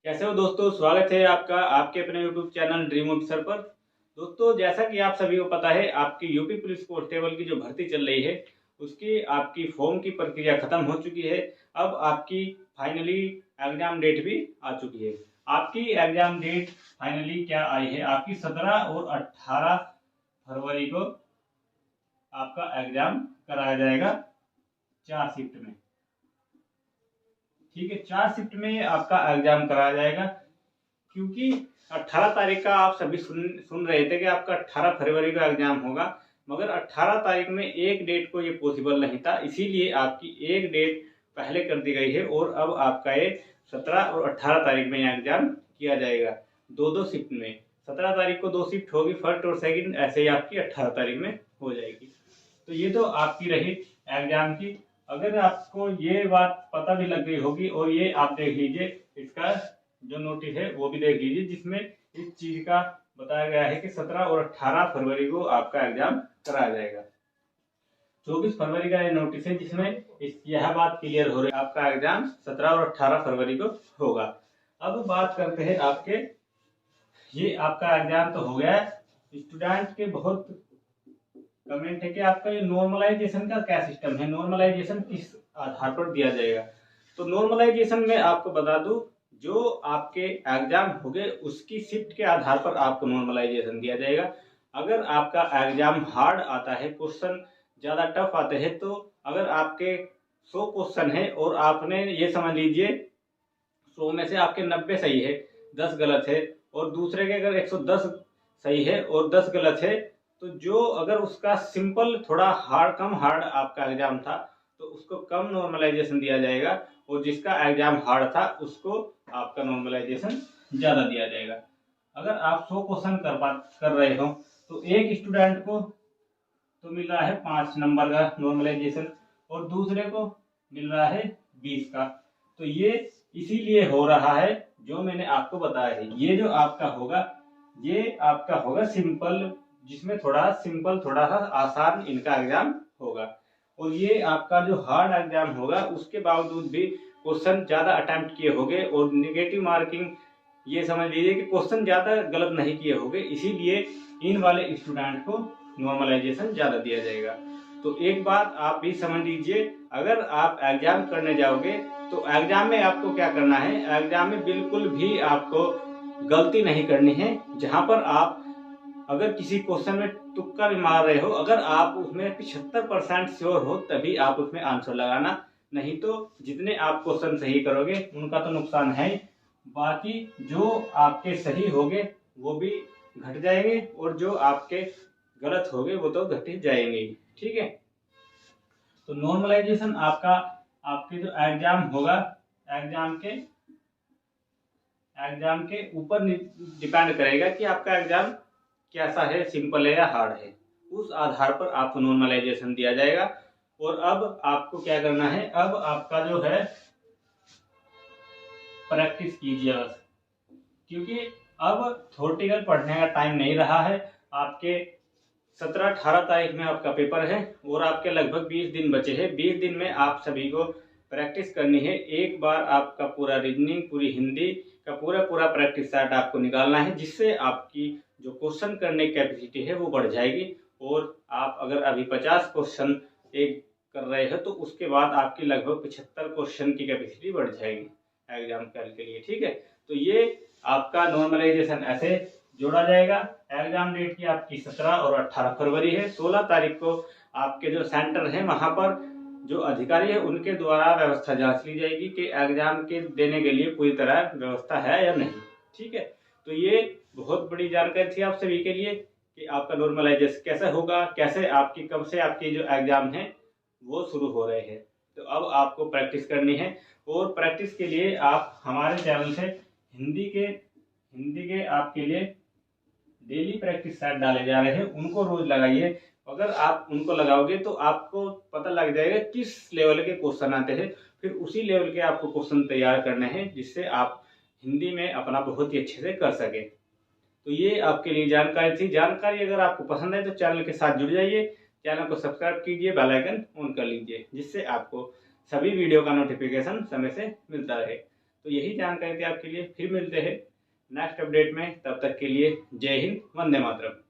कैसे हो दोस्तों। स्वागत है आपका आपके अपने यूट्यूब चैनल ड्रीम ऑफिसर पर। दोस्तों, जैसा कि आप सभी को पता है, आपकी यूपी पुलिस कांस्टेबल की जो भर्ती चल रही है उसकी आपकी फॉर्म की प्रक्रिया खत्म हो चुकी है। अब आपकी फाइनली एग्जाम डेट भी आ चुकी है। आपकी एग्जाम डेट फाइनली क्या आई है? आपकी 17 और 18 फरवरी को आपका एग्जाम कराया जाएगा 4 शिफ्ट में। ठीक है, 4 शिफ्ट में आपका एग्जाम कराया जाएगा। क्योंकि 18 तारीख का आप सभी सुन रहे थे कि आपका 18 फरवरी का एग्जाम होगा, मगर 18 तारीख में एक डेट को ये पॉसिबल नहीं था, इसीलिए आपकी एक डेट पहले कर दी गई है और अब आपका ये 17 और 18 तारीख में एग्जाम किया जाएगा दो दो शिफ्ट में। 17 तारीख को 2 शिफ्ट होगी, फर्स्ट और सेकंड, ऐसे ही आपकी 18 तारीख में हो जाएगी। तो ये तो आपकी रही एग्जाम की। अगर आपको ये बात पता भी लग गई होगी, और ये आप देख लीजिए, इसका जो नोटिस है वो भी देख लीजिए, जिसमें इस चीज का बताया गया है कि 17 और 18 फरवरी को आपका एग्जाम कराया जाएगा। 24 फरवरी का ये नोटिस है, जिसमें यह बात क्लियर हो रही है आपका एग्जाम 17 और 18 फरवरी को होगा। अब बात करते हैं आपके, ये आपका एग्जाम तो हो गया। स्टूडेंट के बहुत कमेंट है कि आपका ये नॉर्मलाइजेशन का क्या सिस्टम है, नॉर्मलाइजेशन किस आधार पर दिया जाएगा। तो नॉर्मलाइजेशन में आपको बता दूं, जो आपके एग्जाम हो गए उसकी शिफ्ट के आधार पर आपको नॉर्मलाइजेशन दिया जाएगा। अगर आपका एग्जाम हार्ड आता है, क्वेश्चन ज़्यादा टफ आते हैं, तो अगर आपके 100 क्वेश्चन है और आपने ये समझ लीजिए 100 में से आपके 90 सही है, 10 गलत है, और दूसरे के अगर 110 सही है और 10 गलत है, तो जो अगर उसका सिंपल थोड़ा हार्ड कम हार्ड आपका एग्जाम था तो उसको कम नॉर्मलाइजेशन दिया जाएगा, और जिसका एग्जाम हार्ड था उसको आपका नॉर्मलाइजेशन ज़्यादा दिया जाएगा। अगर आप 100 क्वेश्चन कर रहे हो तो एक स्टूडेंट को तो मिल रहा है 5 नंबर का नॉर्मलाइजेशन, और दूसरे को मिल रहा है 20 का। तो ये इसीलिए हो रहा है, जो मैंने आपको बताया है। ये जो आपका होगा, ये आपका होगा सिंपल, जिसमें थोड़ा सिंपल थोड़ा सा आसान इनका एग्जाम होगा। और ये आपका जो हार्ड एग्जाम होगा उसके बावजूद भी क्वेश्चन ज़्यादा अटेम्प्ट किए होंगे, और नेगेटिव मार्किंग ये समझ लीजिए कि क्वेश्चन ज़्यादा गलत नहीं किए होंगे, इसीलिए इन वाले स्टूडेंट को नॉर्मलाइजेशन ज़्यादा दिया जाएगा। तो एक बात आप भी समझ लीजिए, अगर आप एग्जाम करने जाओगे तो एग्जाम में आपको क्या करना है, एग्जाम में बिल्कुल भी आपको गलती नहीं करनी है। जहां पर आप अगर किसी क्वेश्चन में तुक्का भी मार रहे हो, अगर आप उसमें 75% श्योर हो तभी आप उसमें आंसर लगाना, नहीं तो जितने आप क्वेश्चन सही करोगे उनका तो नुकसान है, बाकी जो आपके सही होंगे वो भी घट जाएंगे, और जो आपके गलत होंगे वो तो घट ही जाएंगे। ठीक है, तो नॉर्मलाइजेशन आपका आपके जो एग्जाम होगा, एग्जाम के एग्जाम के ऊपर डिपेंड करेगा कि आपका एग्जाम कैसा है, सिंपल है या हार्ड है, उस आधार पर आपको नॉर्मलाइजेशन दिया जाएगा। और अब आपको क्या करना है, अब आपका जो है प्रैक्टिस कीजिए बस, क्योंकि अब थ्योरेटिकल पढ़ने का टाइम नहीं रहा है। आपके 17-18 तारीख में आपका पेपर है और आपके लगभग 20 दिन बचे हैं। 20 दिन में आप सभी को प्रैक्टिस करनी है। एक बार आपका पूरा रीजनिंग, पूरी हिंदी का पूरा प्रैक्टिस सेट आपको निकालना है, जिससे आपकी जो क्वेश्चन करने की कैपेसिटी है वो बढ़ जाएगी। और आप अगर अभी 50 क्वेश्चन एक कर रहे हो तो उसके बाद आपकी लगभग 75 क्वेश्चन की कैपेसिटी बढ़ जाएगी एग्जाम के लिए। ठीक है, तो ये आपका नॉर्मलाइजेशन ऐसे जोड़ा जाएगा। एग्जाम डेट की आपकी 17 और 18 फरवरी है। 16 तारीख को आपके जो सेंटर है वहां पर जो अधिकारी है उनके द्वारा व्यवस्था जांच ली जाएगी कि एग्जाम के देने के लिए पूरी तरह व्यवस्था है या नहीं। ठीक है, तो ये बहुत बड़ी जानकारी थी आप सभी के लिए कि आपका नॉर्मलाइजेशन कैसे होगा, कैसे आपकी कब से आपकी जो एग्जाम है वो शुरू हो रहे हैं। तो अब आपको प्रैक्टिस करनी है, और प्रैक्टिस के लिए आप हमारे चैनल से हिंदी के आपके लिए डेली प्रैक्टिस सेट डाले जा रहे हैं, उनको रोज लगाइए। अगर आप उनको लगाओगे तो आपको पता लग जाएगा किस लेवल के क्वेश्चन आते हैं, फिर उसी लेवल के आपको क्वेश्चन तैयार करने हैं, जिससे आप हिंदी में अपना बहुत ही अच्छे से कर सके। तो ये आपके लिए जानकारी थी। जानकारी अगर आपको पसंद है तो चैनल के साथ जुड़ जाइए, चैनल को सब्सक्राइब कीजिए, बेल आइकन ऑन कर लीजिए, जिससे आपको सभी वीडियो का नोटिफिकेशन समय से मिलता रहे। तो यही जानकारी थी आपके लिए। फिर मिलते हैं नेक्स्ट अपडेट में, तब तक के लिए जय हिंद, वंदे मातरम।